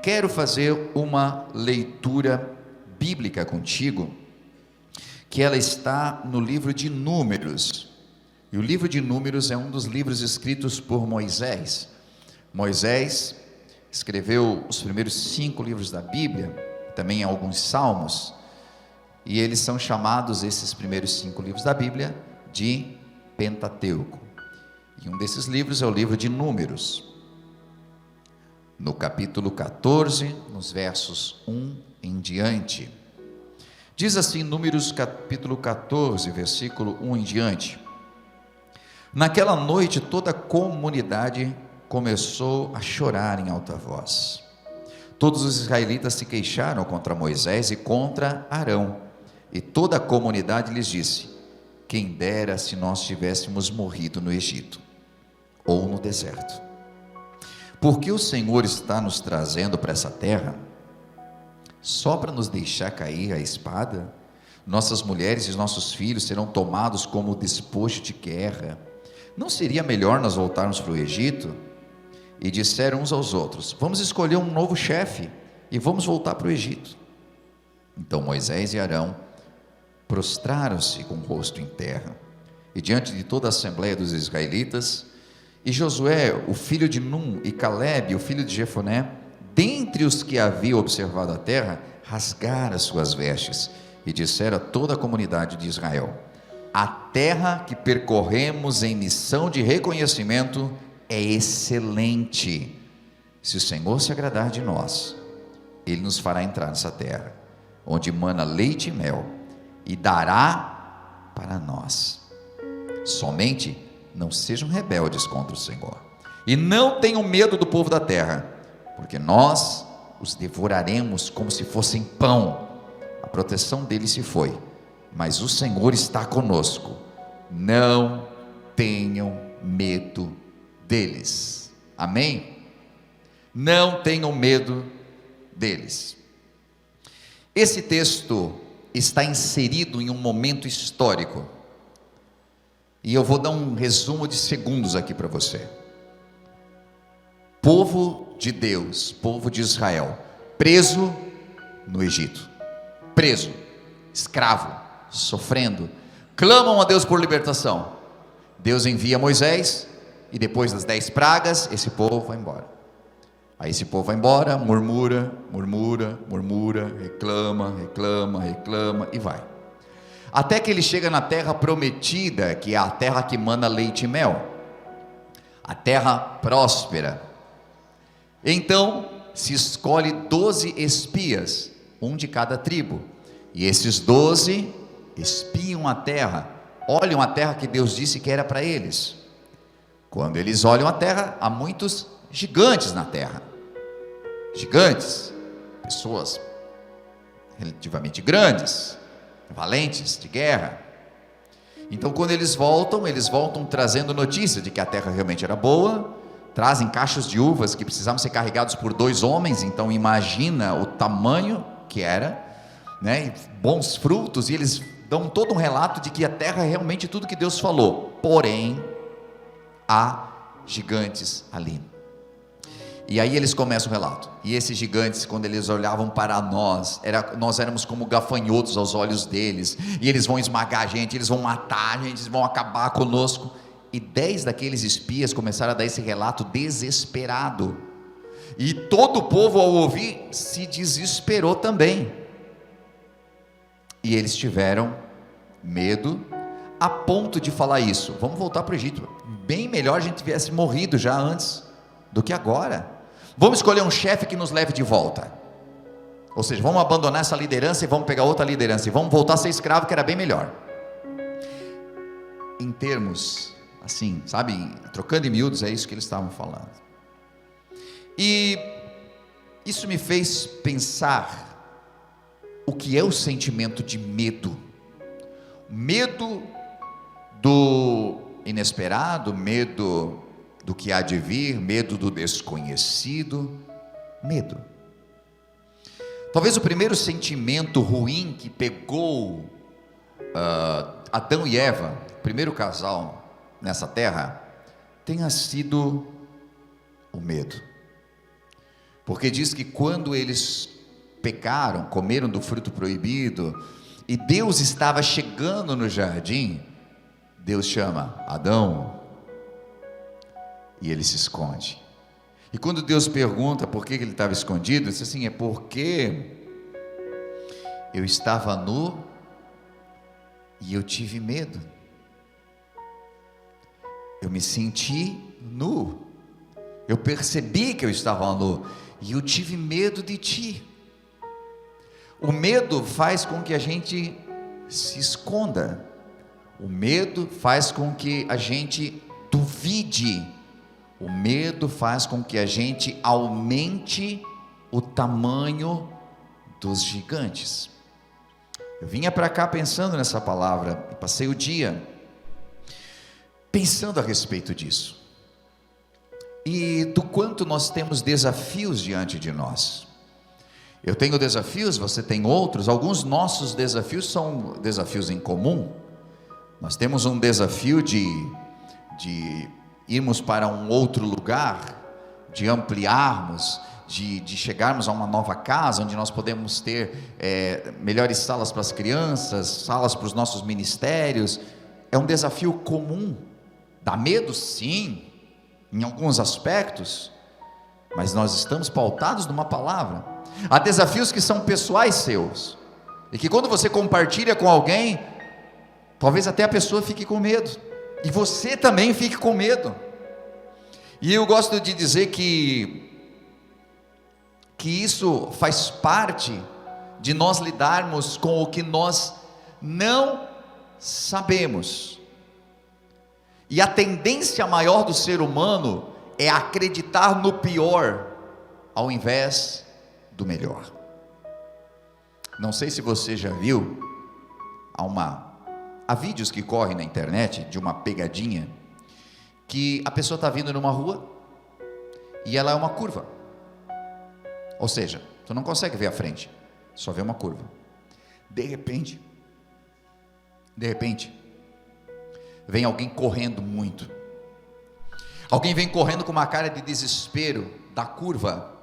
quero fazer uma leitura bíblica contigo, que ela está no livro de Números. E o livro de Números é um dos livros escritos por Moisés. Moisés escreveu os primeiros 5 livros da Bíblia, também alguns salmos, e eles são chamados, esses primeiros 5 livros da Bíblia, de Pentateuco. E um desses livros é o livro de Números. No capítulo 14, nos versos 1 em diante, diz assim, Números capítulo 14, versículo 1 em diante: naquela noite toda a comunidade começou a chorar em alta voz. Todos os israelitas se queixaram contra Moisés e contra Arão, e toda a comunidade lhes disse: quem dera se nós tivéssemos morrido no Egito, ou no deserto. Porque o Senhor está nos trazendo para essa terra, só para nos deixar cair a espada? Nossas mulheres e nossos filhos serão tomados como despojo de guerra. Não seria melhor nós voltarmos para o Egito? E disseram uns aos outros: vamos escolher um novo chefe e vamos voltar para o Egito. Então Moisés e Arão prostraram-se com o rosto em terra, e diante de toda a assembleia dos israelitas, e Josué, o filho de Num, e Calebe, o filho de Jefoné, dentre os que haviam observado a terra, rasgaram as suas vestes, e disseram a toda a comunidade de Israel: a terra que percorremos em missão de reconhecimento é excelente. Se o Senhor se agradar de nós, Ele nos fará entrar nessa terra, onde mana leite e mel, e dará para nós. Somente não sejam rebeldes contra o Senhor, e não tenham medo do povo da terra, porque nós os devoraremos como se fossem pão. A proteção deles se foi, mas o Senhor está conosco. Não tenham medo deles. Amém? Não tenham medo deles. Esse texto está inserido em um momento histórico, e eu vou dar um resumo de segundos aqui para você. Povo de Deus, povo de Israel, preso no Egito, preso, escravo, sofrendo, clamam a Deus por libertação. Deus envia Moisés, e depois das 10 pragas, esse povo vai embora. Aí esse povo vai embora, murmura, reclama e vai. Até que ele chega na terra prometida, que é a terra que mana leite e mel, a terra próspera. Então se escolhe 12 espias, um de cada tribo, e esses 12 espiam a terra, olham a terra que Deus disse que era para eles. Quando eles olham a terra, há muitos gigantes na terra, gigantes, pessoas relativamente grandes, valentes de guerra. Então quando eles voltam trazendo notícia de que a terra realmente era boa, trazem cachos de uvas que precisavam ser carregados por 2 homens, então imagina o tamanho que era, né? Bons frutos, e eles dão todo um relato de que a terra é realmente tudo que Deus falou, porém há gigantes ali. E aí eles começam o relato, e esses gigantes, quando eles olhavam para nós, nós éramos como gafanhotos aos olhos deles, e eles vão esmagar a gente, eles vão matar a gente, eles vão acabar conosco. E 10 daqueles espias começaram a dar esse relato desesperado, e todo o povo, ao ouvir, se desesperou também, e eles tiveram medo, a ponto de falar isso: vamos voltar para o Egito, bem melhor a gente tivesse morrido já antes do que agora. Vamos escolher um chefe que nos leve de volta, ou seja, vamos abandonar essa liderança e vamos pegar outra liderança, e vamos voltar a ser escravo, que era bem melhor. Em termos assim, sabe, trocando em miúdos, é isso que eles estavam falando. E isso me fez pensar o que é o sentimento de medo. Medo do inesperado, medo do que há de vir, medo do desconhecido, medo. Talvez o primeiro sentimento ruim que pegou Adão e Eva, o primeiro casal nessa terra, tenha sido o medo. porque diz que quando eles pecaram, comeram do fruto proibido, e Deus estava chegando no jardim, Deus chama Adão, e ele se esconde. E quando Deus pergunta por que ele estava escondido, ele diz assim: é porque eu estava nu e eu tive medo. Eu me senti nu, eu percebi que eu estava nu, e eu tive medo de ti. O medo faz com que a gente se esconda, o medo faz com que a gente duvide, o medo faz com que a gente aumente o tamanho dos gigantes. Eu vinha para cá pensando nessa palavra, passei o dia pensando a respeito disso, e do quanto nós temos desafios diante de nós. Eu tenho desafios, você tem outros. Alguns nossos desafios são desafios em comum. Nós temos um desafio de irmos para um outro lugar, de ampliarmos, de chegarmos a uma nova casa, onde nós podemos ter melhores salas para as crianças, salas para os nossos ministérios. É um desafio comum. Dá medo, sim, em alguns aspectos, mas nós estamos pautados numa palavra. Há desafios que são pessoais seus, e que quando você compartilha com alguém, talvez até a pessoa fique com medo, e você também fique com medo. E eu gosto de dizer que isso faz parte de nós lidarmos com o que nós não sabemos. E a tendência maior do ser humano é acreditar no pior, ao invés do melhor. Não sei se você já viu, há vídeos que correm na internet, de uma pegadinha, que a pessoa está vindo numa rua, e ela é uma curva, ou seja, tu não consegue ver a frente, só vê uma curva. De repente, vem alguém correndo muito, alguém vem correndo com uma cara de desespero da curva,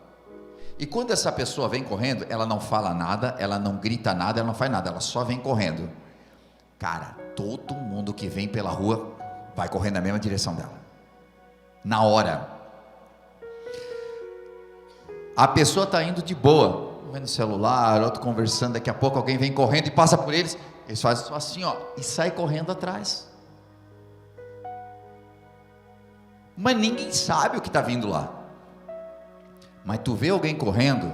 e quando essa pessoa vem correndo, ela não fala nada, ela não grita nada, ela não faz nada, ela só vem correndo. Cara, todo mundo que vem pela rua vai correndo na mesma direção dela, na hora. A pessoa está indo de boa, vendo o celular, outro conversando, daqui a pouco alguém vem correndo e passa por eles fazem só assim, ó, e sai correndo atrás. Mas ninguém sabe o que está vindo lá. Mas tu vê alguém correndo,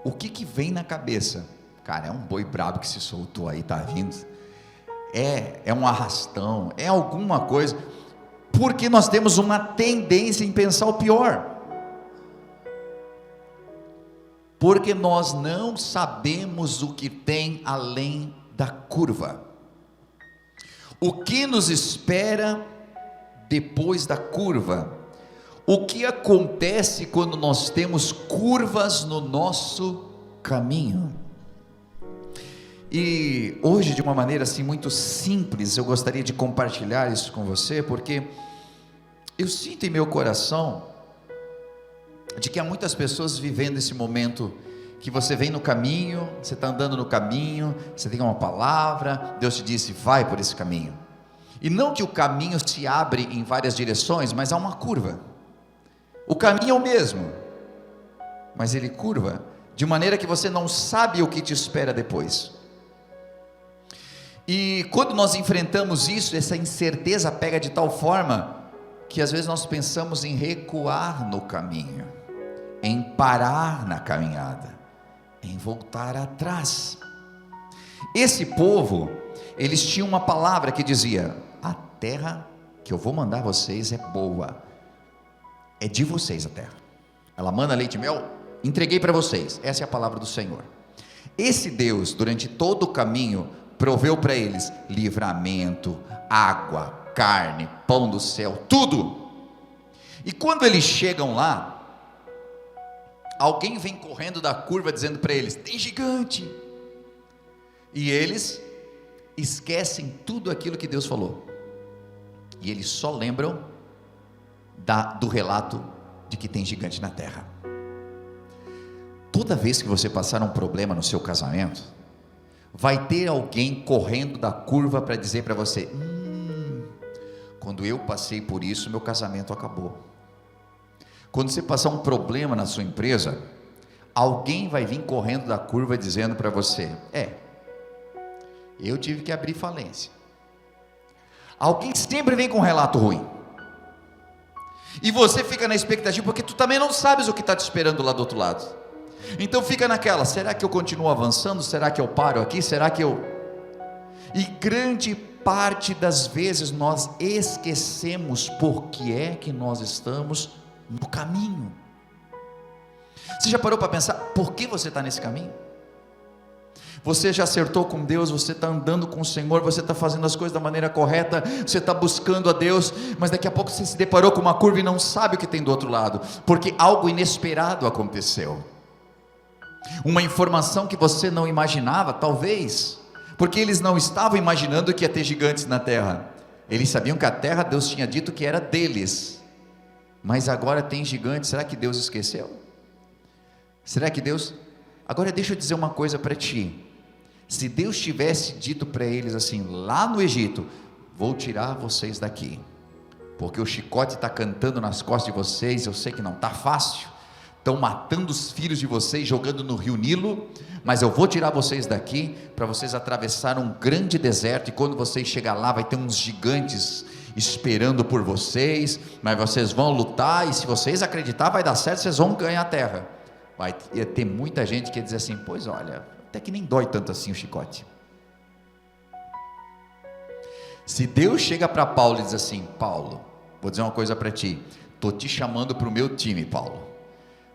o que vem na cabeça? Cara, é um boi brabo que se soltou aí, está vindo. É um arrastão, é alguma coisa, porque nós temos uma tendência em pensar o pior, porque nós não sabemos o que tem além da curva, o que nos espera depois da curva, o que acontece quando nós temos curvas no nosso caminho. E hoje, de uma maneira assim muito simples, eu gostaria de compartilhar isso com você, porque eu sinto em meu coração de que há muitas pessoas vivendo esse momento, que você vem no caminho, você está andando no caminho, você tem uma palavra, Deus te disse, vai por esse caminho, e não que o caminho se abre em várias direções, mas há uma curva. O caminho é o mesmo, mas ele curva, de maneira que você não sabe o que te espera depois. E quando nós enfrentamos isso, essa incerteza pega de tal forma, que às vezes nós pensamos em recuar no caminho, em parar na caminhada, em voltar atrás. Esse povo, eles tinham uma palavra que dizia: a terra que eu vou mandar vocês é boa, é de vocês a terra, ela manda leite e mel, entreguei para vocês, essa é a palavra do Senhor. Esse Deus, durante todo o caminho, proveu para eles livramento, água, carne, pão do céu, tudo. E quando eles chegam lá, alguém vem correndo da curva dizendo para eles: tem gigante. E eles esquecem tudo aquilo que Deus falou, e eles só lembram do relato de que tem gigante na terra. toda vez que você passar um problema no seu casamento, vai ter alguém correndo da curva para dizer para você: quando eu passei por isso, meu casamento acabou. Quando você passar um problema na sua empresa, alguém vai vir correndo da curva dizendo para você: eu tive que abrir falência. Alguém sempre vem com um relato ruim, e você fica na expectativa, porque tu também não sabes o que está te esperando lá do outro lado. Então fica naquela: será que eu continuo avançando? Será que eu paro aqui? Será que eu... E grande parte das vezes nós esquecemos por que é que nós estamos no caminho. Você já parou para pensar por que você está nesse caminho? Você já acertou com Deus, você está andando com o Senhor, você está fazendo as coisas da maneira correta, você está buscando a Deus, mas daqui a pouco você se deparou com uma curva e não sabe o que tem do outro lado, porque algo inesperado aconteceu, uma informação que você não imaginava, talvez, porque eles não estavam imaginando que ia ter gigantes na terra. Eles sabiam que a terra, Deus tinha dito que era deles, mas agora tem gigantes. Será que Deus esqueceu? Será que Deus... Agora deixa eu dizer uma coisa para ti: se Deus tivesse dito para eles assim, lá no Egito: vou tirar vocês daqui, porque o chicote está cantando nas costas de vocês, eu sei que não está fácil, estão matando os filhos de vocês, jogando no rio Nilo, mas eu vou tirar vocês daqui, para vocês atravessar um grande deserto, e quando vocês chegar lá, vai ter uns gigantes esperando por vocês, mas vocês vão lutar, e se vocês acreditar, vai dar certo, vocês vão ganhar a terra. Vai ter muita gente que diz assim: pois olha, até que nem dói tanto assim o chicote. Se Deus chega para Paulo e diz assim: Paulo, vou dizer uma coisa para ti, estou te chamando para o meu time, Paulo,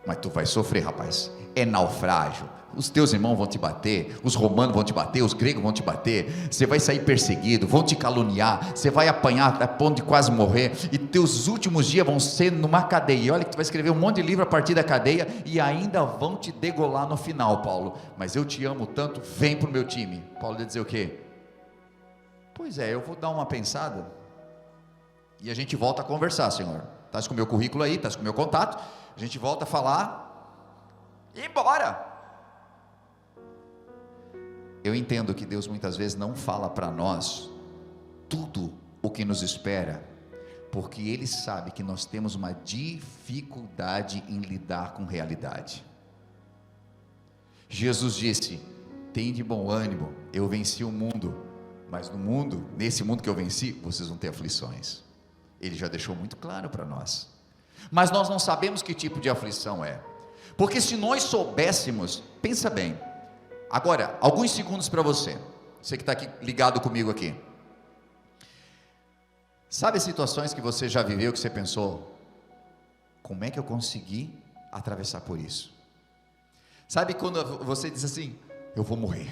mas tu vai sofrer, rapaz, é naufrágio, os teus irmãos vão te bater, os romanos vão te bater, os gregos vão te bater, você vai sair perseguido, vão te caluniar, você vai apanhar a ponto de quase morrer, e teus últimos dias vão ser numa cadeia, e olha que tu vai escrever um monte de livro a partir da cadeia, e ainda vão te degolar no final, Paulo, mas eu te amo tanto, vem para o meu time. Paulo ia dizer o quê? Pois é, eu vou dar uma pensada, e a gente volta a conversar, Senhor, estás com o meu currículo aí, estás com o meu contato, a gente volta a falar, e embora. Eu entendo que Deus muitas vezes não fala para nós tudo o que nos espera, porque Ele sabe que nós temos uma dificuldade em lidar com realidade. Jesus disse: tem de bom ânimo, eu venci o mundo, mas no mundo, nesse mundo que eu venci, vocês vão ter aflições. Ele já deixou muito claro para nós, mas nós não sabemos que tipo de aflição é, porque se nós soubéssemos, pensa bem, agora, alguns segundos para você que está aqui ligado comigo aqui, sabe as situações que você já viveu, que você pensou: como é que eu consegui atravessar por isso? Sabe quando você diz assim: eu vou morrer,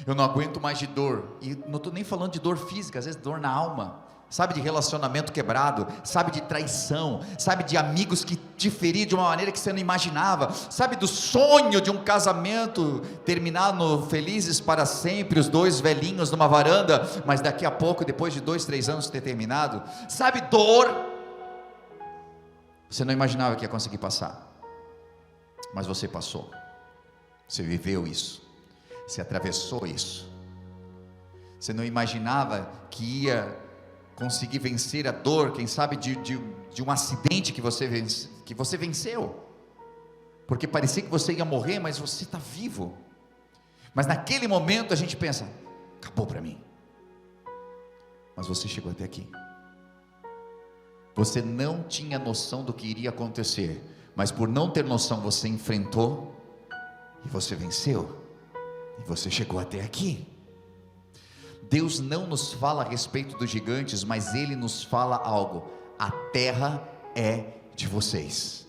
eu não aguento mais de dor, e não estou nem falando de dor física, às vezes dor na alma, sabe, de relacionamento quebrado, sabe, de traição, sabe, de amigos que te feriram de uma maneira que você não imaginava, sabe, do sonho de um casamento terminar no felizes para sempre, os dois velhinhos numa varanda, mas daqui a pouco, depois de 2, 3 anos ter terminado, sabe, dor, você não imaginava que ia conseguir passar, mas você passou, você viveu isso, você atravessou isso, você não imaginava que ia conseguir vencer a dor, quem sabe de um acidente que você venceu, porque parecia que você ia morrer, mas você está vivo, mas naquele momento a gente pensa: acabou para mim, mas você chegou até aqui, você não tinha noção do que iria acontecer, mas por não ter noção você enfrentou, e você venceu, e você chegou até aqui. Deus não nos fala a respeito dos gigantes, mas Ele nos fala algo: a terra é de vocês.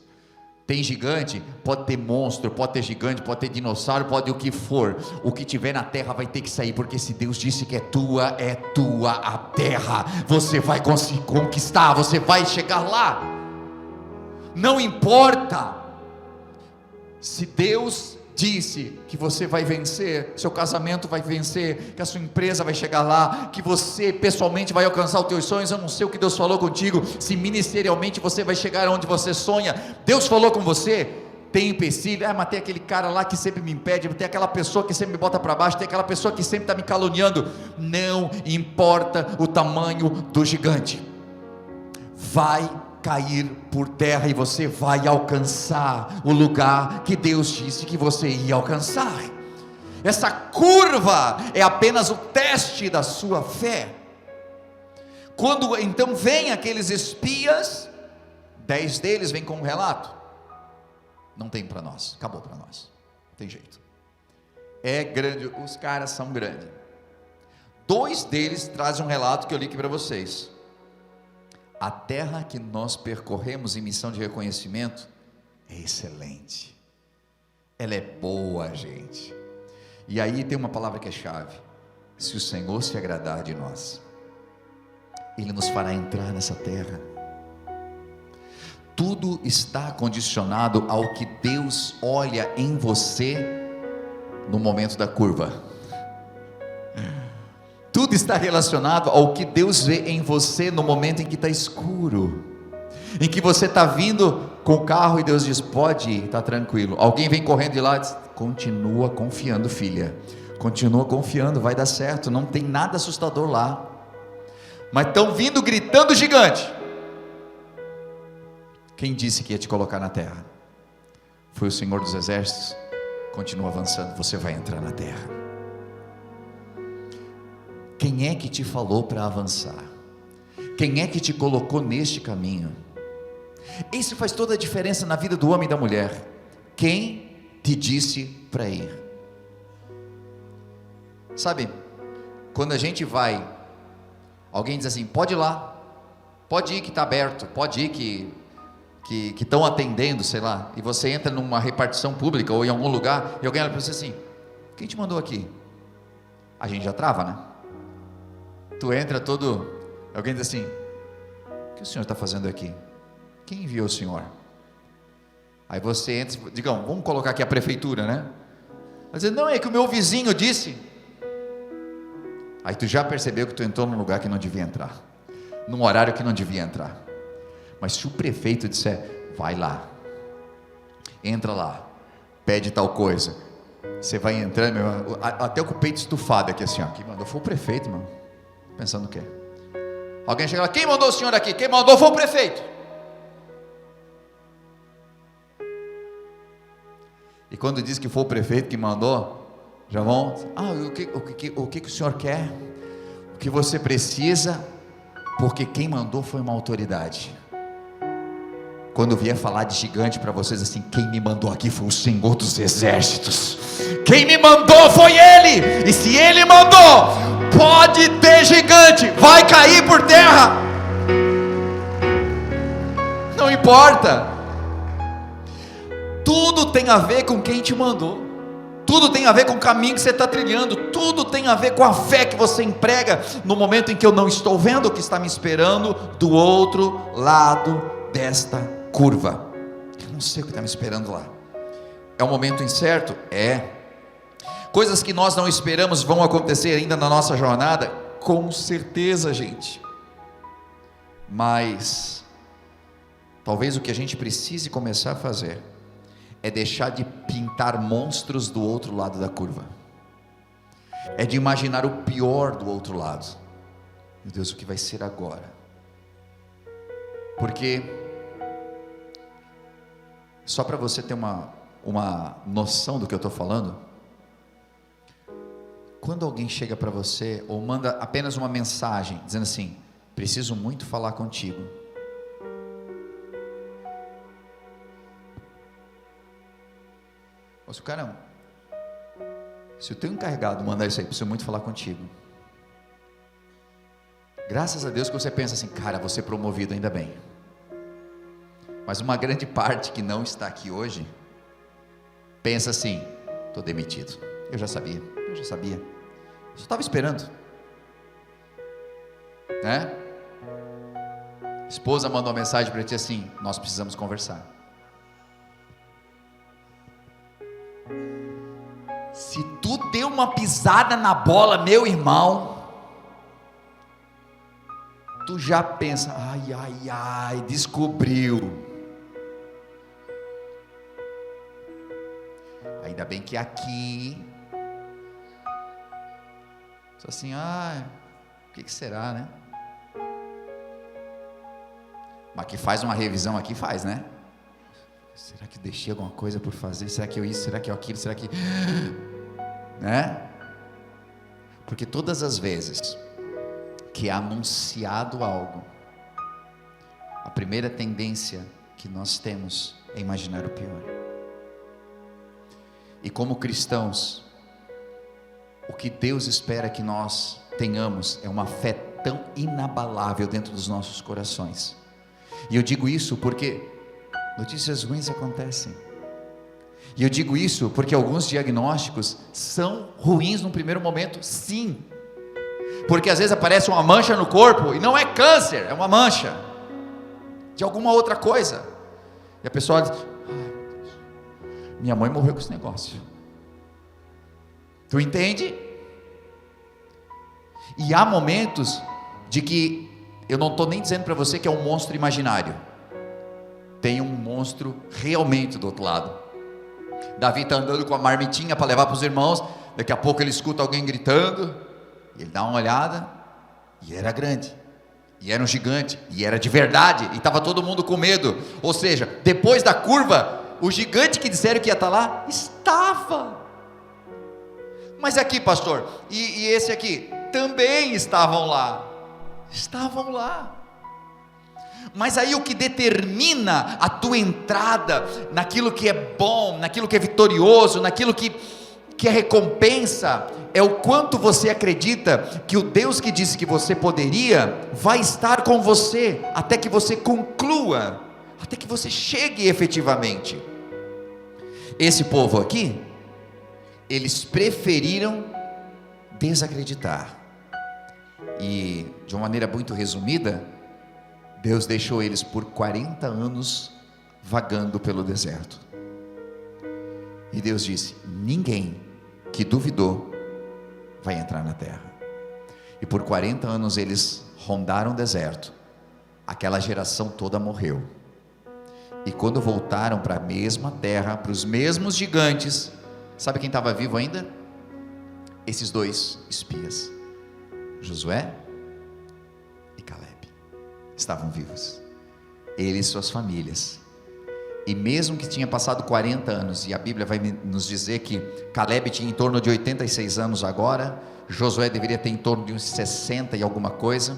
Tem gigante? Pode ter monstro, pode ter gigante, pode ter dinossauro, pode o que for, o que tiver na terra vai ter que sair, porque se Deus disse que é tua a terra, você vai conseguir conquistar, você vai chegar lá, não importa, se Deus disse que você vai vencer, seu casamento vai vencer, que a sua empresa vai chegar lá, que você pessoalmente vai alcançar os teus sonhos. Eu não sei o que Deus falou contigo, se ministerialmente você vai chegar onde você sonha. Deus falou com você, tem empecilho, mas tem aquele cara lá que sempre me impede, tem aquela pessoa que sempre me bota para baixo, tem aquela pessoa que sempre está me caluniando. Não importa o tamanho do gigante, vai cair por terra e você vai alcançar o lugar que Deus disse que você ia alcançar. Essa curva é apenas o teste da sua fé. Quando então vem aqueles espias, 10 deles vêm com um relato: não tem para nós, acabou para nós, não tem jeito, é grande, os caras são grandes. 2 deles trazem um relato que eu li aqui para vocês: a terra que nós percorremos em missão de reconhecimento é excelente, ela é boa, gente. E aí tem uma palavra que é chave: se o Senhor se agradar de nós, Ele nos fará entrar nessa terra. Tudo está condicionado ao que Deus olha em você no momento da curva. Tudo está relacionado ao que Deus vê em você no momento em que está escuro, em que você está vindo com o carro e Deus diz: pode ir, está tranquilo. Alguém vem correndo de lá e diz: continua confiando, filha, continua confiando, vai dar certo, não tem nada assustador lá. Mas estão vindo gritando gigante. Quem disse que ia te colocar na terra? Foi o Senhor dos Exércitos. Continua avançando, você vai entrar na terra. Quem é que te falou para avançar? Quem é que te colocou neste caminho? Isso faz toda a diferença na vida do homem e da mulher. Quem te disse para ir? Sabe, quando a gente vai, alguém diz assim: pode ir lá, pode ir que está aberto, pode ir que estão atendendo, sei lá, e você entra numa repartição pública ou em algum lugar, e alguém olha para você assim: quem te mandou aqui? A gente já trava, né? Tu entra todo, alguém diz assim: o que o senhor está fazendo aqui? Quem enviou o senhor? Aí você entra, digamos, vamos colocar aqui a prefeitura, né? Vai dizer: não, é que o meu vizinho disse. Aí tu já percebeu que tu entrou num lugar que não devia entrar, num horário que não devia entrar. Mas se o prefeito disser: vai lá, entra lá, pede tal coisa, você vai entrando, meu irmão, até com o peito estufado aqui assim, ó, quem mandou foi o prefeito, mano. Pensando o quê? Alguém chega lá: quem mandou o senhor aqui? Quem mandou foi o prefeito. E quando diz que foi o prefeito que mandou, já vão: o que o senhor quer? O que você precisa? Porque quem mandou foi uma autoridade. Quando vier falar de gigante para vocês assim: quem me mandou aqui foi o Senhor dos Exércitos. Quem me mandou foi Ele. E se Ele mandou, pode ter gigante, vai cair por terra, não importa. Tudo tem a ver com quem te mandou. Tudo tem a ver com o caminho que você está trilhando. Tudo tem a ver com a fé que você emprega no momento em que eu não estou vendo o que está me esperando do outro lado desta curva. Eu não sei o que está me esperando lá. É um momento incerto? É. Coisas que nós não esperamos vão acontecer ainda na nossa jornada? Com certeza, gente. Mas talvez o que a gente precise começar a fazer é deixar de pintar monstros do outro lado da curva, é de imaginar o pior do outro lado. Meu Deus, o que vai ser agora? Porque, só para você ter uma noção do que eu estou falando, quando alguém chega para você ou manda apenas uma mensagem dizendo assim: preciso muito falar contigo, mas o cara, se o teu encarregado mandar isso aí: preciso muito falar contigo, graças a Deus que você pensa assim: cara, vou ser promovido, ainda bem. Mas uma grande parte que não está aqui hoje pensa assim: estou demitido, eu já sabia, eu só estava esperando, né? Esposa mandou uma mensagem para ti assim: nós precisamos conversar. Se tu deu uma pisada na bola, meu irmão, tu já pensa: ai, descobriu. Ainda bem que aqui, só assim, o que será, né? Mas que faz uma revisão aqui, faz, né? Será que deixei alguma coisa por fazer? Será que eu isso? Será que eu aquilo? Será que... né? Porque todas as vezes que é anunciado algo, a primeira tendência que nós temos é imaginar o pior. E como cristãos, o que Deus espera que nós tenhamos é uma fé tão inabalável dentro dos nossos corações. E eu digo isso porque notícias ruins acontecem. E eu digo isso porque alguns diagnósticos são ruins num primeiro momento, sim. Porque às vezes aparece uma mancha no corpo e não é câncer, é uma mancha de alguma outra coisa. E a pessoa diz: minha mãe morreu com esse negócio. Tu entende? E há momentos de que eu não estou nem dizendo para você que é um monstro imaginário. Tem um monstro realmente do outro lado. Davi está andando com a marmitinha para levar para os irmãos. Daqui a pouco ele escuta alguém gritando. Ele dá uma olhada, e era grande, e era um gigante, e era de verdade, e estava todo mundo com medo. Ou seja, depois da curva, o gigante que disseram que ia estar lá, estava. Mas aqui, pastor, e esse aqui, também estavam lá. Mas aí o que determina a tua entrada naquilo que é bom, naquilo que é vitorioso, naquilo que é recompensa, é o quanto você acredita que o Deus que disse que você poderia, vai estar com você, até que você conclua, até que você chegue efetivamente. Esse povo aqui, eles preferiram desacreditar, e de uma maneira muito resumida, Deus deixou eles por 40 anos vagando pelo deserto, e Deus disse: ninguém que duvidou vai entrar na terra. E por 40 anos eles rondaram o deserto, aquela geração toda morreu, e quando voltaram para a mesma terra, para os mesmos gigantes, sabe quem estava vivo ainda? Esses dois espias, Josué e Caleb, estavam vivos, eles e suas famílias. E mesmo que tinha passado 40 anos, e a Bíblia vai nos dizer que Caleb tinha em torno de 86 anos agora, Josué deveria ter em torno de uns 60 e alguma coisa,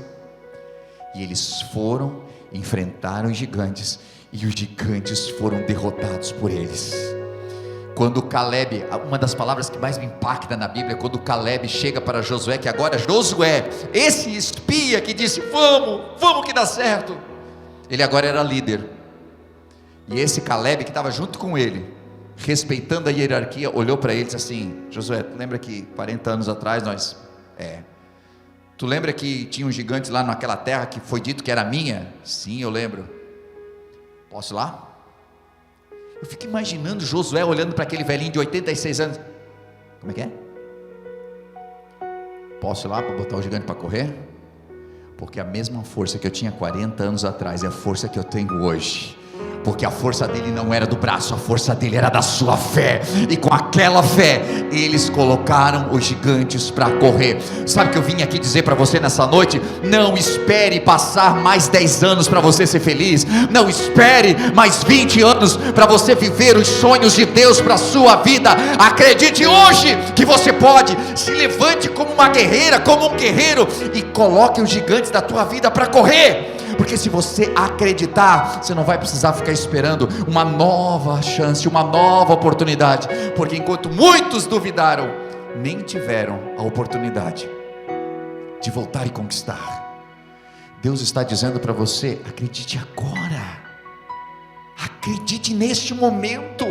e eles foram, enfrentaram os gigantes, e os gigantes foram derrotados por eles. Quando Caleb, uma das palavras que mais me impacta na Bíblia, é quando Caleb chega para Josué, que agora Josué, esse espia que disse: vamos que dá certo, ele agora era líder. E esse Caleb que estava junto com ele, respeitando a hierarquia, olhou para ele e disse assim: Josué, tu lembra que 40 anos atrás tu lembra que tinha um gigante lá naquela terra que foi dito que era minha? Sim, eu lembro. Posso ir lá? Eu fico imaginando Josué olhando para aquele velhinho de 86 anos. Como é que é? Posso ir lá para botar o gigante para correr? Porque a mesma força que eu tinha 40 anos atrás é a força que eu tenho hoje. Porque a força dele não era do braço, a força dele era da sua fé, e com aquela fé, eles colocaram os gigantes para correr. Sabe o que eu vim aqui dizer para você nessa noite? Não espere passar mais 10 anos para você ser feliz, não espere mais 20 anos para você viver os sonhos de Deus para a sua vida. Acredite hoje que você pode. Se levante como uma guerreira, como um guerreiro, e coloque os gigantes da tua vida para correr. Porque se você acreditar, você não vai precisar ficar esperando uma nova chance, uma nova oportunidade, porque enquanto muitos duvidaram, nem tiveram a oportunidade de voltar e conquistar. Deus está dizendo para você: acredite agora, acredite neste momento,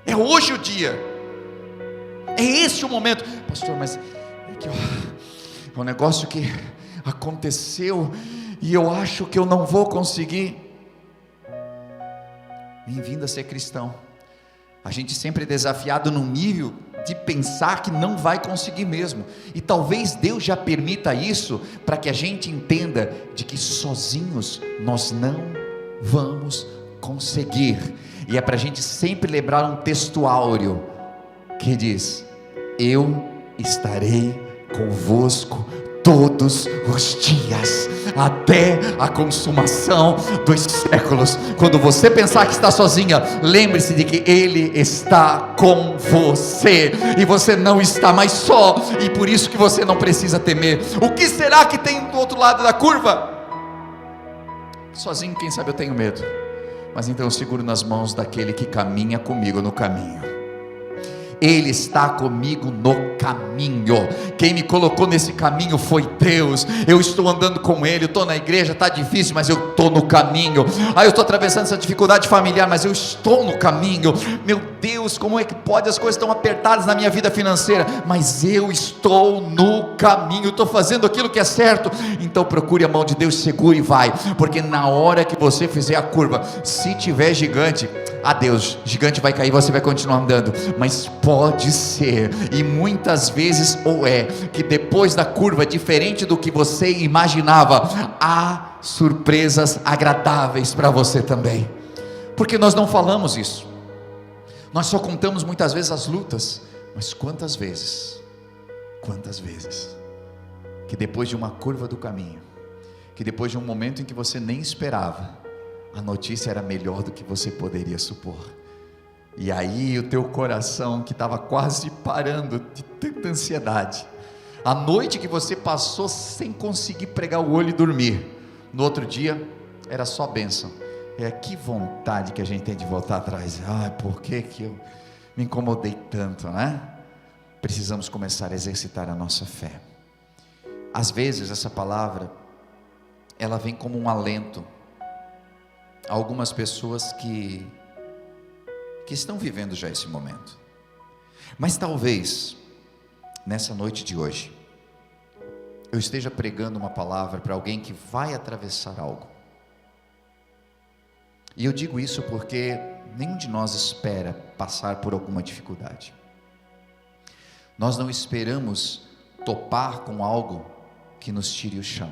é hoje o dia, é esse o momento. Pastor, mas é que é um negócio que aconteceu e eu acho que eu não vou conseguir. Bem-vindo a ser cristão. A gente sempre é desafiado num nível de pensar que não vai conseguir mesmo, e talvez Deus já permita isso para que a gente entenda de que sozinhos nós não vamos conseguir. E é para a gente sempre lembrar um texto áureo que diz: eu estarei convosco todos os dias, até a consumação dos séculos. Quando você pensar que está sozinha, lembre-se de que Ele está com você, e você não está mais só, e por isso que você não precisa temer. O que será que tem do outro lado da curva? Sozinho, quem sabe eu tenho medo, mas então eu seguro nas mãos daquele que caminha comigo no caminho. Ele está comigo no caminho. Quem me colocou nesse caminho foi Deus. Eu estou andando com Ele. Eu estou na igreja, está difícil, mas eu estou no caminho. Eu estou atravessando essa dificuldade familiar, mas eu estou no caminho. Meu Deus, como é que pode? As coisas estão apertadas na minha vida financeira, mas eu estou no caminho. Estou fazendo aquilo que é certo. Então procure a mão de Deus, segure e vai, porque na hora que você fizer a curva, se tiver gigante, adeus, gigante vai cair, você vai continuar andando. Mas pode ser, e muitas vezes que depois da curva, diferente do que você imaginava, há surpresas agradáveis para você também. Porque nós não falamos isso, nós só contamos muitas vezes as lutas, mas quantas vezes que depois de uma curva do caminho, que depois de um momento em que você nem esperava, a notícia era melhor do que você poderia supor. E aí o teu coração, que estava quase parando de tanta ansiedade, a noite que você passou sem conseguir pregar o olho e dormir, no outro dia era só bênção. Que vontade que a gente tem de voltar atrás. Por que eu me incomodei tanto, né? Precisamos começar a exercitar a nossa fé. Às vezes essa palavra, ela vem como um alento a algumas pessoas que estão vivendo já esse momento. Mas talvez nessa noite de hoje eu esteja pregando uma palavra para alguém que vai atravessar algo. E eu digo isso porque nenhum de nós espera passar por alguma dificuldade. Nós não esperamos topar com algo que nos tire o chão.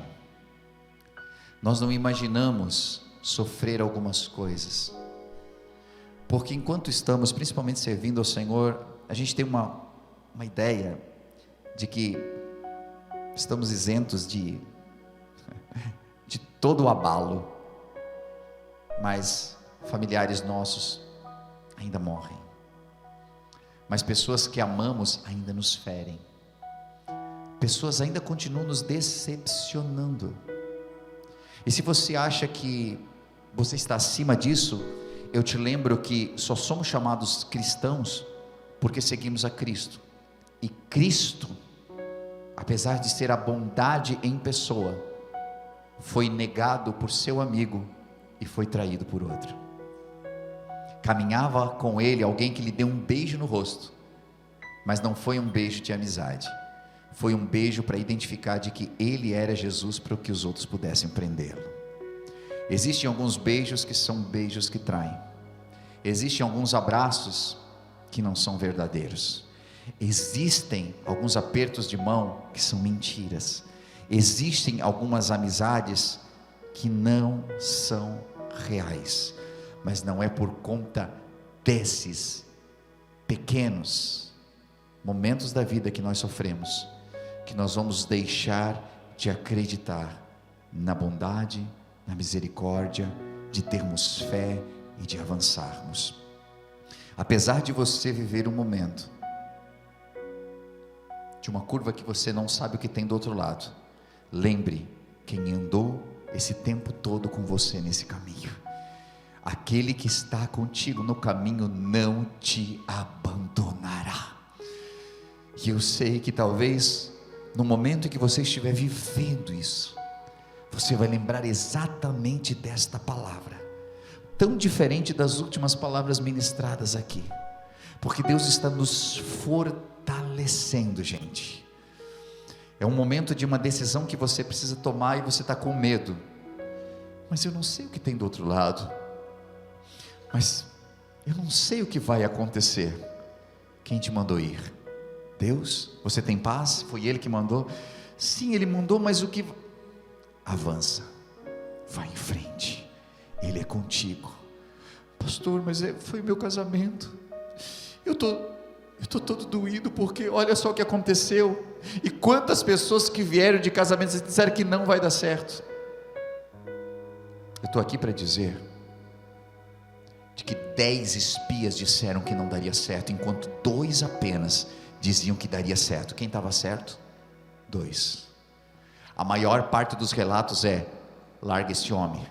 Nós não imaginamos sofrer algumas coisas, porque enquanto estamos principalmente servindo ao Senhor, a gente tem uma ideia de que estamos isentos de todo o abalo, mas familiares nossos ainda morrem, mas pessoas que amamos ainda nos ferem, pessoas ainda continuam nos decepcionando. E se você acha que você está acima disso, eu te lembro que só somos chamados cristãos porque seguimos a Cristo. E Cristo, apesar de ser a bondade em pessoa, foi negado por seu amigo e foi traído por outro. Caminhava com ele alguém que lhe deu um beijo no rosto, mas não foi um beijo de amizade, foi um beijo para identificar de que ele era Jesus, para que os outros pudessem prendê-lo. Existem alguns beijos que são beijos que traem. Existem alguns abraços que não são verdadeiros. Existem alguns apertos de mão que são mentiras. Existem algumas amizades que não são reais. Mas não é por conta desses pequenos momentos da vida que nós sofremos que nós vamos deixar de acreditar na bondade, na misericórdia, de termos fé e de avançarmos. Apesar de você viver um momento de uma curva que você não sabe o que tem do outro lado, lembre quem andou esse tempo todo com você nesse caminho. Aquele que está contigo no caminho não te abandonará. E eu sei que talvez no momento em que você estiver vivendo isso, você vai lembrar exatamente desta palavra, tão diferente das últimas palavras ministradas aqui, porque Deus está nos fortalecendo, gente. É um momento de uma decisão que você precisa tomar e você está com medo, mas eu não sei o que tem do outro lado, mas eu não sei o que vai acontecer. Quem te mandou ir? Deus? Você tem paz? Foi Ele que mandou? Sim, Ele mandou, mas o que? Avança, vai em frente, Ele é contigo. pastor, mas foi meu casamento, eu estou todo doído, porque olha só o que aconteceu, e quantas pessoas que vieram de casamentos disseram que não vai dar certo. Eu estou aqui para dizer, de que 10 espias disseram que não daria certo, enquanto 2 apenas diziam que daria certo. Quem estava certo? 2. A maior parte dos relatos é: larga esse homem,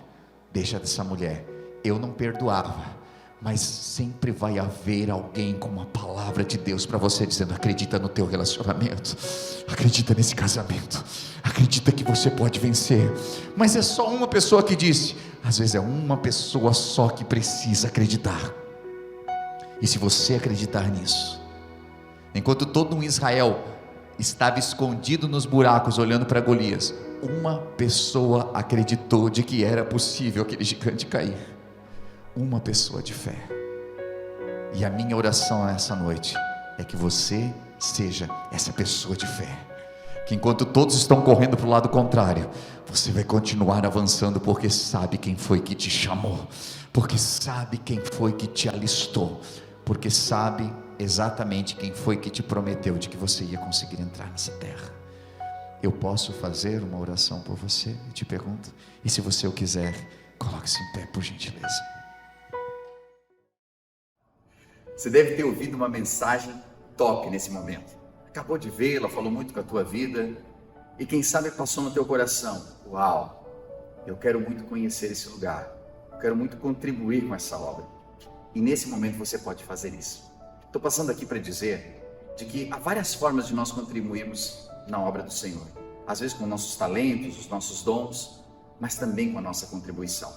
deixa dessa mulher. Eu não perdoava, mas sempre vai haver alguém com uma palavra de Deus para você, dizendo: acredita no teu relacionamento, acredita nesse casamento, acredita que você pode vencer. Mas é só uma pessoa que disse. Às vezes é uma pessoa só que precisa acreditar. E se você acreditar nisso, enquanto todo um Israel estava escondido nos buracos olhando para Golias, uma pessoa acreditou de que era possível aquele gigante cair. Uma pessoa de fé. E a minha oração essa noite é que você seja essa pessoa de fé, que enquanto todos estão correndo para o lado contrário, você vai continuar avançando, porque sabe quem foi que te chamou, porque sabe quem foi que te alistou, porque sabe exatamente quem foi que te prometeu de que você ia conseguir entrar nessa terra. Eu posso fazer uma oração por você? Eu te pergunto. E se você o quiser, coloque-se em pé, por gentileza. Você deve ter ouvido uma mensagem top nesse momento. Acabou de vê-la, falou muito com a tua vida, e quem sabe passou no teu coração: uau, eu quero muito conhecer esse lugar, eu quero muito contribuir com essa obra. E nesse momento você pode fazer isso. Estou passando aqui para dizer de que há várias formas de nós contribuirmos na obra do Senhor, às vezes com nossos talentos, os nossos dons, mas também com a nossa contribuição.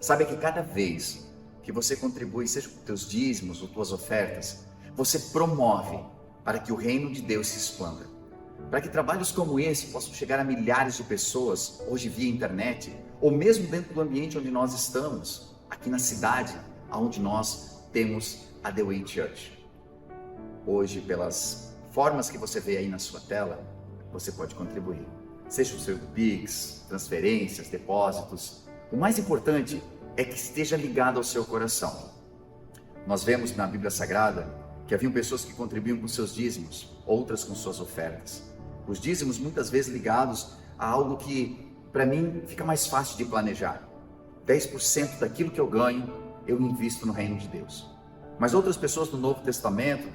Sabe que cada vez que você contribui, seja com teus dízimos ou tuas ofertas, você promove para que o reino de Deus se expanda, para que trabalhos como esse possam chegar a milhares de pessoas, hoje via internet, ou mesmo dentro do ambiente onde nós estamos, aqui na cidade, onde nós temos a The Way Church. Hoje, pelas formas que você vê aí na sua tela, você pode contribuir, seja o seu Pix, transferências, depósitos. O mais importante é que esteja ligado ao seu coração. Nós vemos na Bíblia Sagrada que haviam pessoas que contribuíam com seus dízimos, outras com suas ofertas. Os dízimos muitas vezes ligados a algo que para mim fica mais fácil de planejar. 10% daquilo que eu ganho, eu invisto no reino de Deus. Mas outras pessoas do Novo Testamento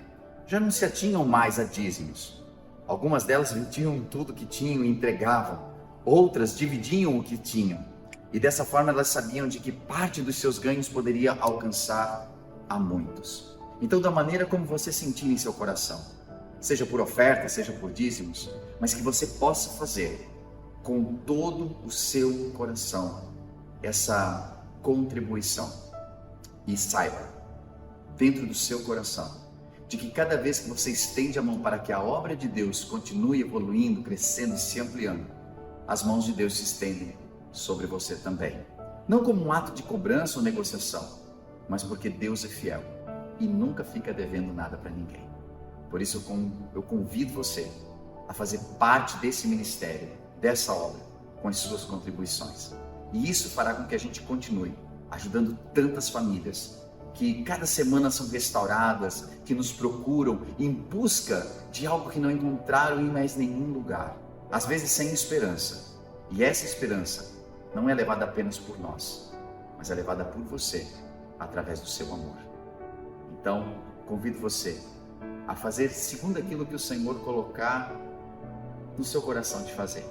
já não se atinham mais a dízimos. Algumas delas vendiam tudo que tinham e entregavam. Outras dividiam o que tinham. E dessa forma elas sabiam de que parte dos seus ganhos poderia alcançar a muitos. Então, da maneira como você sentir em seu coração, seja por oferta, seja por dízimos, mas que você possa fazer com todo o seu coração essa contribuição. E saiba, dentro do seu coração, de que cada vez que você estende a mão para que a obra de Deus continue evoluindo, crescendo e se ampliando, as mãos de Deus se estendem sobre você também. Não como um ato de cobrança ou negociação, mas porque Deus é fiel e nunca fica devendo nada para ninguém. Por isso eu convido você a fazer parte desse ministério, dessa obra, com as suas contribuições. E isso fará com que a gente continue ajudando tantas famílias que cada semana são restauradas, que nos procuram em busca de algo que não encontraram em mais nenhum lugar, às vezes sem esperança. E essa esperança não é levada apenas por nós, mas é levada por você, através do seu amor. Então, convido você a fazer segundo aquilo que o Senhor colocar no seu coração de fazer,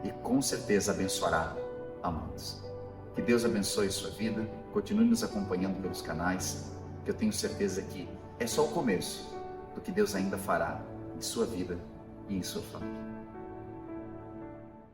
e com certeza abençoará a muitos. Que Deus abençoe sua vida, continue nos acompanhando pelos canais, que eu tenho certeza que é só o começo do que Deus ainda fará em sua vida e em sua família.